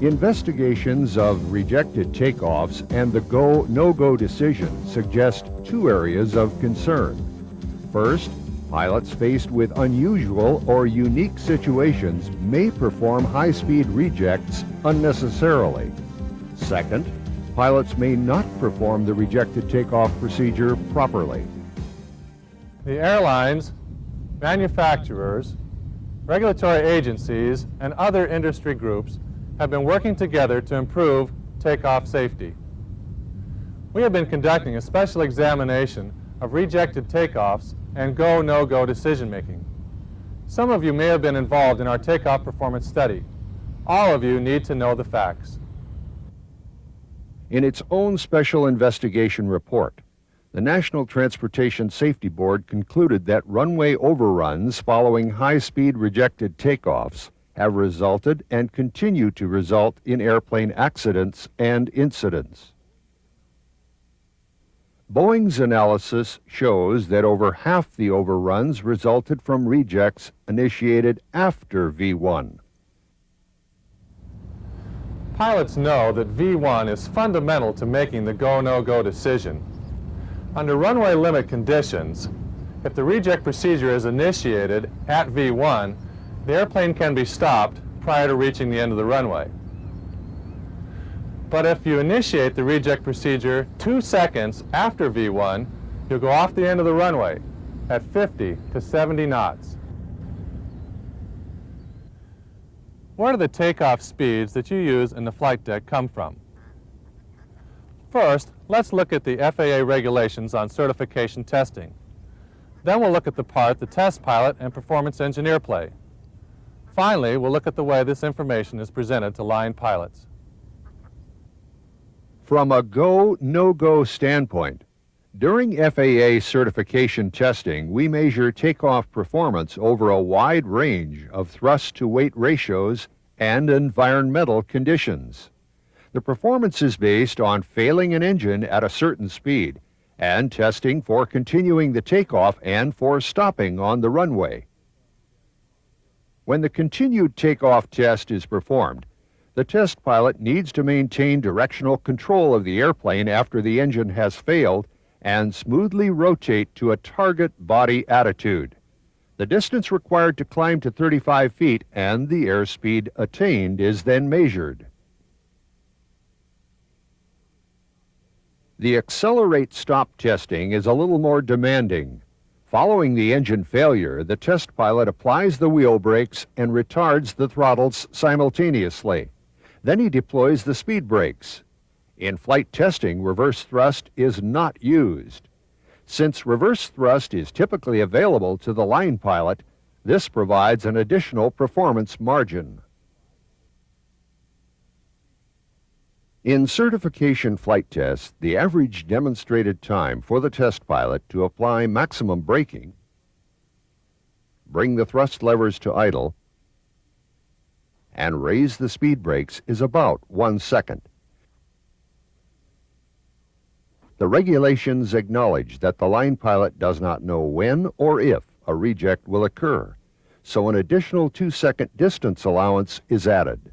Investigations of rejected takeoffs and the go-no-go decision suggest two areas of concern. First, pilots faced with unusual or unique situations may perform high-speed rejects unnecessarily. Second, pilots may not perform the rejected takeoff procedure properly. The airlines, manufacturers, regulatory agencies, and other industry groups have been working together to improve takeoff safety. We have been conducting a special examination of rejected takeoffs and go-no-go decision-making. Some of you may have been involved in our takeoff performance study. All of you need to know the facts. In its own special investigation report, the National Transportation Safety Board concluded that runway overruns following high-speed rejected takeoffs have resulted and continue to result in airplane accidents and incidents. Boeing's analysis shows that over half the overruns resulted from rejects initiated after V1. Pilots know that V1 is fundamental to making the go-no-go decision. Under runway limit conditions, if the reject procedure is initiated at V1, the airplane can be stopped prior to reaching the end of the runway. But if you initiate the reject procedure 2 seconds after V1, you'll go off the end of the runway at 50 to 70 knots. Where do the takeoff speeds that you use in the flight deck come from? First, let's look at the FAA regulations on certification testing. Then we'll look at the part the test pilot and performance engineer play. Finally, we'll look at the way this information is presented to line pilots. From a go-no-go standpoint, during FAA certification testing, we measure takeoff performance over a wide range of thrust-to-weight ratios and environmental conditions. The performance is based on failing an engine at a certain speed and testing for continuing the takeoff and for stopping on the runway. When the continued takeoff test is performed, the test pilot needs to maintain directional control of the airplane after the engine has failed and smoothly rotate to a target body attitude. The distance required to climb to 35 feet and the airspeed attained is then measured. The accelerate stop testing is a little more demanding. Following the engine failure, the test pilot applies the wheel brakes and retards the throttles simultaneously. Then he deploys the speed brakes. In flight testing, reverse thrust is not used. Since reverse thrust is typically available to the line pilot, this provides an additional performance margin. In certification flight tests, the average demonstrated time for the test pilot to apply maximum braking, bring the thrust levers to idle, and raise the speed brakes is about 1 second. The regulations acknowledge that the line pilot does not know when or if a reject will occur, so an additional 2-second distance allowance is added.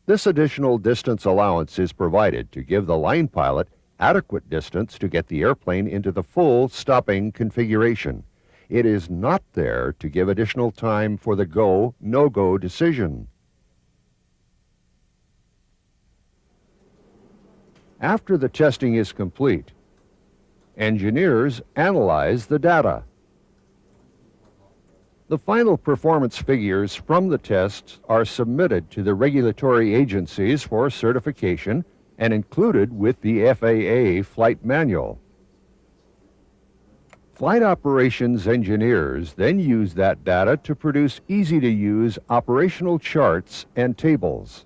This additional distance allowance is provided to give the line pilot adequate distance to get the airplane into the full stopping configuration. It is not there to give additional time for the go-no-go decision. After the testing is complete, engineers analyze the data. The final performance figures from the tests are submitted to the regulatory agencies for certification and included with the FAA flight manual. Flight operations engineers then use that data to produce easy-to-use operational charts and tables.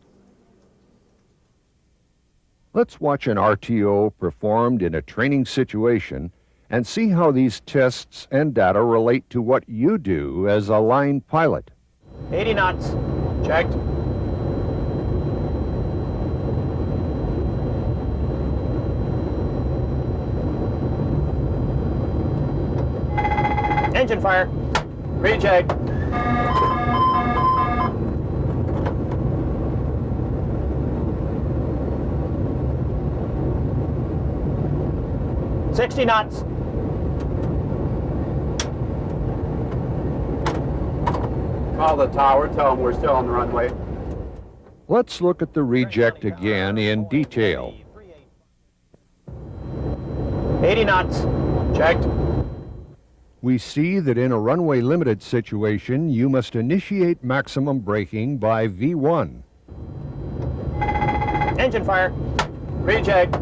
Let's watch an RTO performed in a training situation and see how these tests and data relate to what you do as a line pilot. 80 knots. Checked. Engine fire. Recheck. 60 knots. Call the tower, tell them we're still on the runway. Let's look at the reject again in detail. 80 knots. Checked. We see that in a runway limited situation, you must initiate maximum braking by V1 Engine fire. Reject.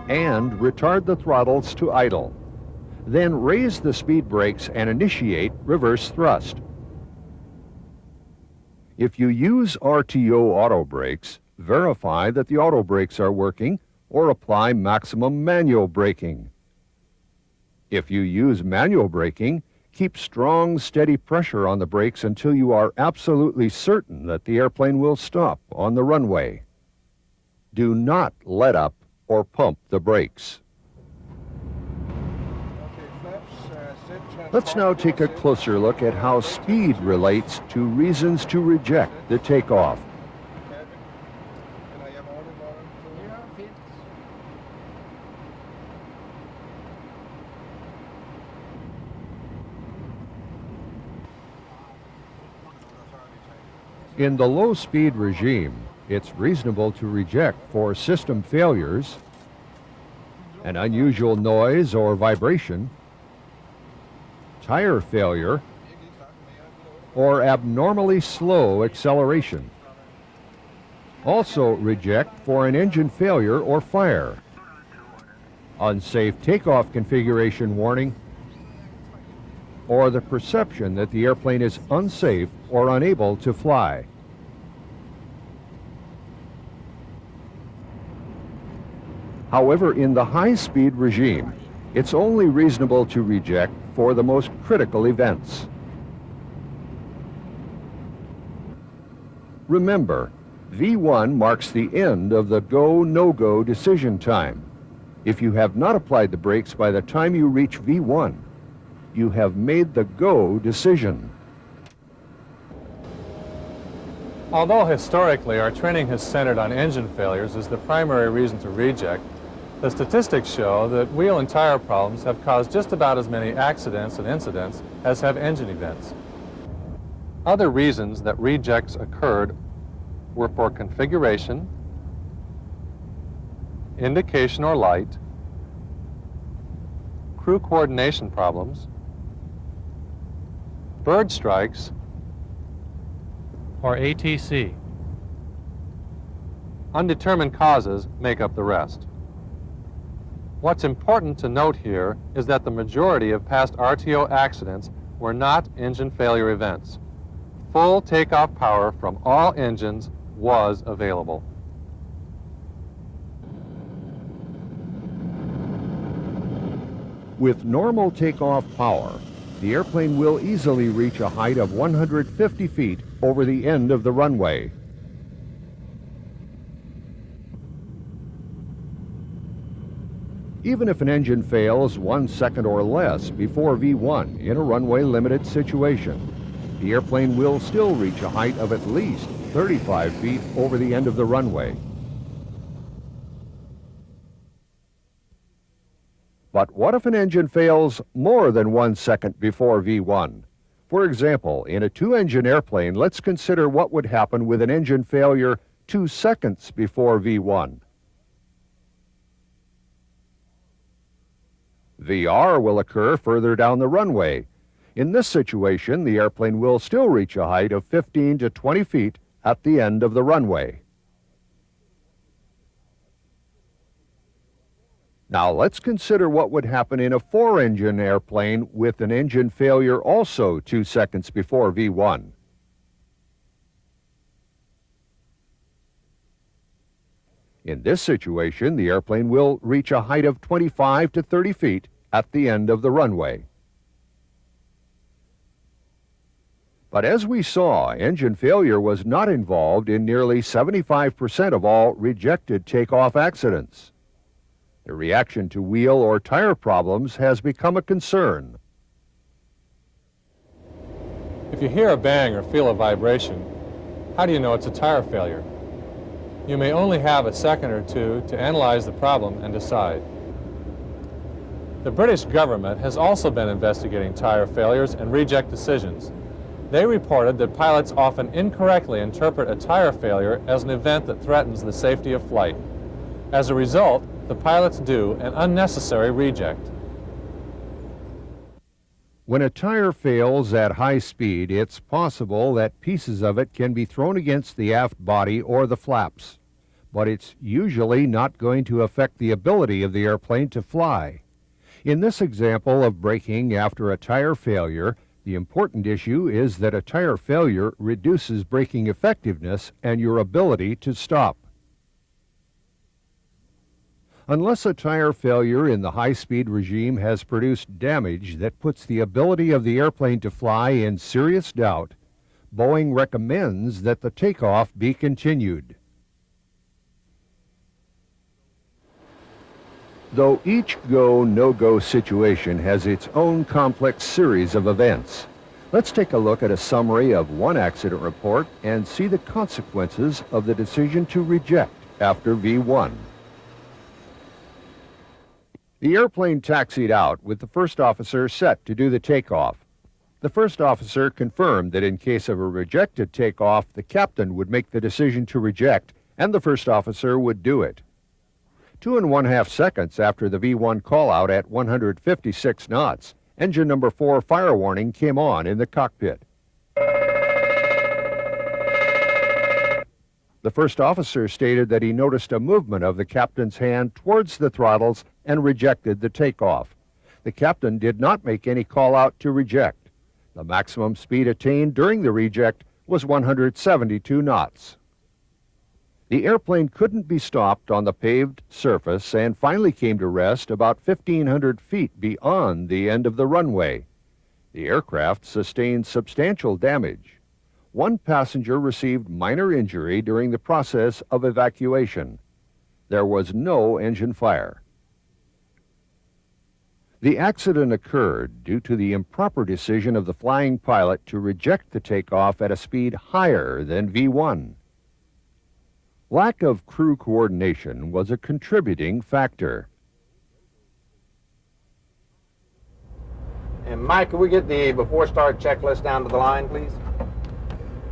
and retard the throttles to idle. Then raise the speed brakes and initiate reverse thrust. If you use RTO auto brakes, verify that the auto brakes are working or apply maximum manual braking. If you use manual braking, keep strong, steady pressure on the brakes until you are absolutely certain that the airplane will stop on the runway. Do not let up or pump the brakes. Let's now take a closer look at how speed relates to reasons to reject the takeoff. In the low-speed regime, it's reasonable to reject for system failures, an unusual noise or vibration, tire failure, or abnormally slow acceleration. Also reject for an engine failure or fire, unsafe takeoff configuration warning, or the perception that the airplane is unsafe or unable to fly. However, in the high-speed regime, it's only reasonable to reject for the most critical events. Remember, V1 marks the end of the go, no-go decision time. If you have not applied the brakes by the time you reach V1, you have made the go decision. Although historically our training has centered on engine failures as the primary reason to reject, the statistics show that wheel and tire problems have caused just about as many accidents and incidents as have engine events. Other reasons that rejects occurred were for configuration, indication or light, crew coordination problems, bird strikes, or ATC. Undetermined causes make up the rest. What's important to note here is that the majority of past RTO accidents were not engine failure events. Full takeoff power from all engines was available. With normal takeoff power, the airplane will easily reach a height of 150 feet over the end of the runway. Even if an engine fails 1 second or less before V1 in a runway limited situation, the airplane will still reach a height of at least 35 feet over the end of the runway. But what if an engine fails more than 1 second before V1? For example, in a two-engine airplane, let's consider what would happen with an engine failure 2 seconds before V1. VR will occur further down the runway. In this situation, the airplane will still reach a height of 15 to 20 feet at the end of the runway. Now let's consider what would happen in a four-engine airplane with an engine failure also 2 seconds before V1. In this situation, the airplane will reach a height of 25 to 30 feet at the end of the runway. But as we saw, engine failure was not involved in nearly 75% of all rejected takeoff accidents. The reaction to wheel or tire problems has become a concern. If you hear a bang or feel a vibration, how do you know it's a tire failure? You may only have a second or two to analyze the problem and decide. The British government has also been investigating tire failures and reject decisions. They reported that pilots often incorrectly interpret a tire failure as an event that threatens the safety of flight. As a result, the pilots do an unnecessary reject. When a tire fails at high speed, it's possible that pieces of it can be thrown against the aft body or the flaps, but it's usually not going to affect the ability of the airplane to fly. In this example of braking after a tire failure, the important issue is that a tire failure reduces braking effectiveness and your ability to stop. Unless a tire failure in the high-speed regime has produced damage that puts the ability of the airplane to fly in serious doubt, Boeing recommends that the takeoff be continued. Though each go, no-go situation has its own complex series of events, let's take a look at a summary of one accident report and see the consequences of the decision to reject after V1. The airplane taxied out with the first officer set to do the takeoff. The first officer confirmed that in case of a rejected takeoff, the captain would make the decision to reject and the first officer would do it. 2.5 seconds after the V1 call-out at 156 knots, engine number 4 fire warning came on in the cockpit. The first officer stated that he noticed a movement of the captain's hand towards the throttles and rejected the takeoff. The captain did not make any call-out to reject. The maximum speed attained during the reject was 172 knots. The airplane couldn't be stopped on the paved surface and finally came to rest about 1,500 feet beyond the end of the runway. The aircraft sustained substantial damage. One passenger received minor injury during the process of evacuation. There was no engine fire. The accident occurred due to the improper decision of the flying pilot to reject the takeoff at a speed higher than V1. Lack of crew coordination was a contributing factor. And Mike, can we get the before start checklist down to the line, please?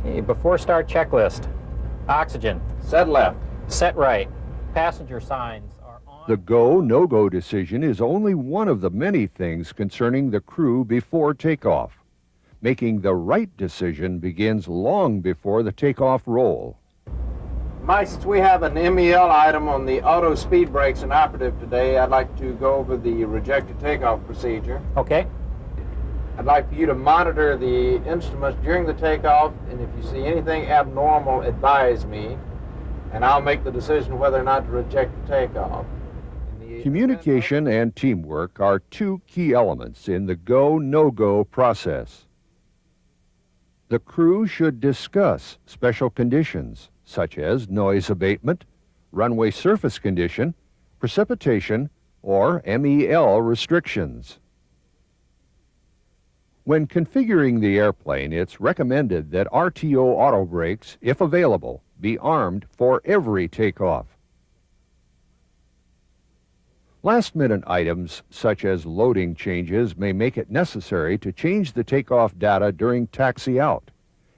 Okay, before start checklist. Oxygen. Set left. Set right. Passenger signs are on. The go, no-go decision is only one of the many things concerning the crew before takeoff. Making the right decision begins long before the takeoff roll. Mike, since we have an MEL item on the auto speed brakes inoperative today, I'd like to go over the rejected takeoff procedure. Okay. I'd like for you to monitor the instruments during the takeoff, and if you see anything abnormal, advise me, and I'll make the decision whether or not to reject the takeoff. Communication and teamwork are two key elements in the go, no-go process. The crew should discuss special conditions, such as noise abatement, runway surface condition, precipitation, or MEL restrictions. When configuring the airplane, it's recommended that RTO auto brakes, if available, be armed for every takeoff. Last-minute items such as loading changes may make it necessary to change the takeoff data during taxi out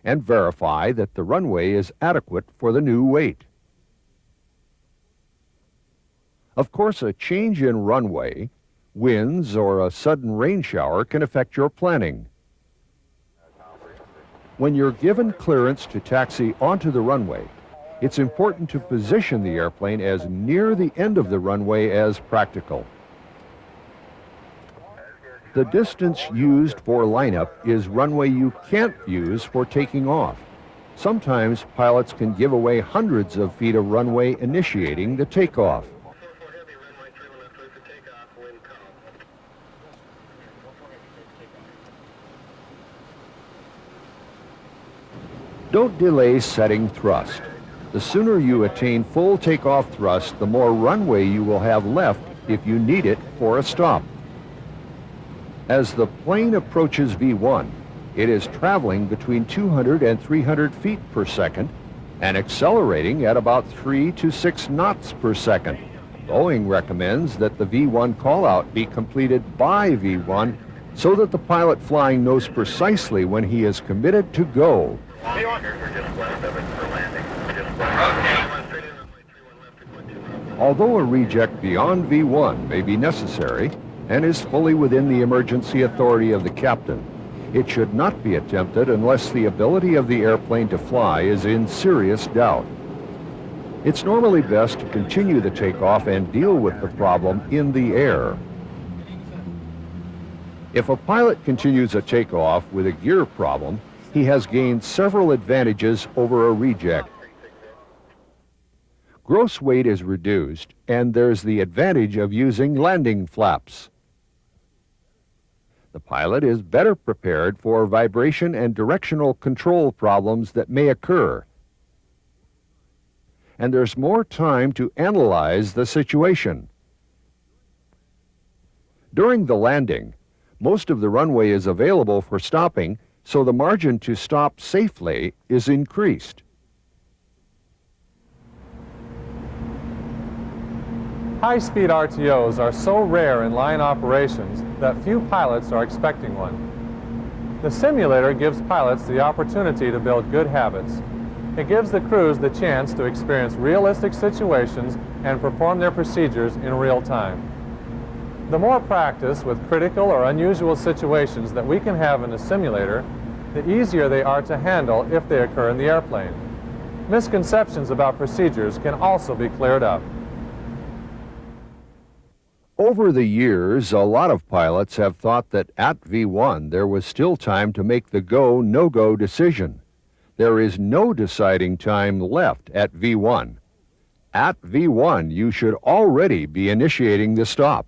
and verify that the runway is adequate for the new weight. Of course, a change in runway, winds, or a sudden rain shower can affect your planning. When you're given clearance to taxi onto the runway, it's important to position the airplane as near the end of the runway as practical. The distance used for lineup is runway you can't use for taking off. Sometimes pilots can give away hundreds of feet of runway initiating the takeoff. Don't delay setting thrust. The sooner you attain full takeoff thrust, the more runway you will have left if you need it for a stop. As the plane approaches V1, it is traveling between 200 and 300 feet per second and accelerating at about 3 to 6 knots per second. Boeing recommends that the V1 callout be completed by V1 so that the pilot flying knows precisely when he is committed to go. Although a reject beyond V1 may be necessary and is fully within the emergency authority of the captain, it should not be attempted unless the ability of the airplane to fly is in serious doubt. It's normally best to continue the takeoff and deal with the problem in the air. If a pilot continues a takeoff with a gear problem, he has gained several advantages over a reject. Gross weight is reduced, and there's the advantage of using landing flaps. The pilot is better prepared for vibration and directional control problems that may occur. And there's more time to analyze the situation. During the landing, most of the runway is available for stopping, so the margin to stop safely is increased. High-speed RTOs are so rare in line operations that few pilots are expecting one. The simulator gives pilots the opportunity to build good habits. It gives the crews the chance to experience realistic situations and perform their procedures in real time. The more practice with critical or unusual situations that we can have in a simulator, the easier they are to handle if they occur in the airplane. Misconceptions about procedures can also be cleared up. Over the years, a lot of pilots have thought that at V1 there was still time to make the go, no-go decision. There is no deciding time left at V1. At V1, you should already be initiating the stop.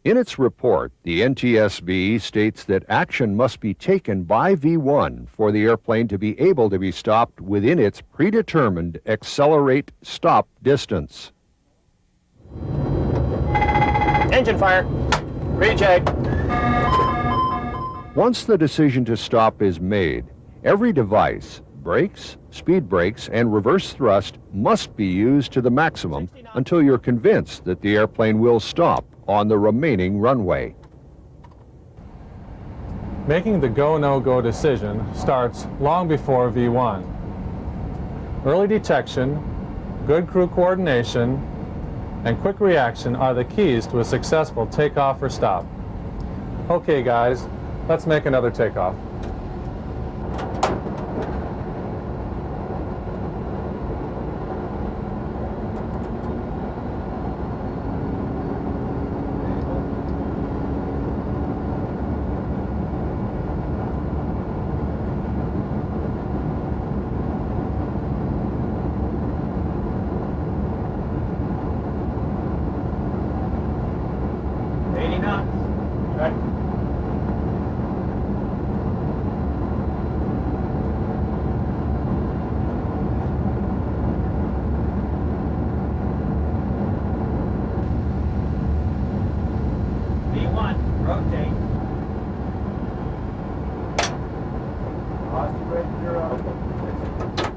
In its report, the NTSB states that action must be taken by V1 for the airplane to be able to be stopped within its predetermined accelerate stop distance. Engine fire. Reject. Once the decision to stop is made, every device, brakes, speed brakes, and reverse thrust must be used to the maximum until you're convinced that the airplane will stop on the remaining runway. Making the go, no-go decision starts long before V1. Early detection, good crew coordination, and quick reaction are the keys to a successful takeoff or stop. Okay, guys, let's make another takeoff. V1, rotate. Austin, ready, you're up.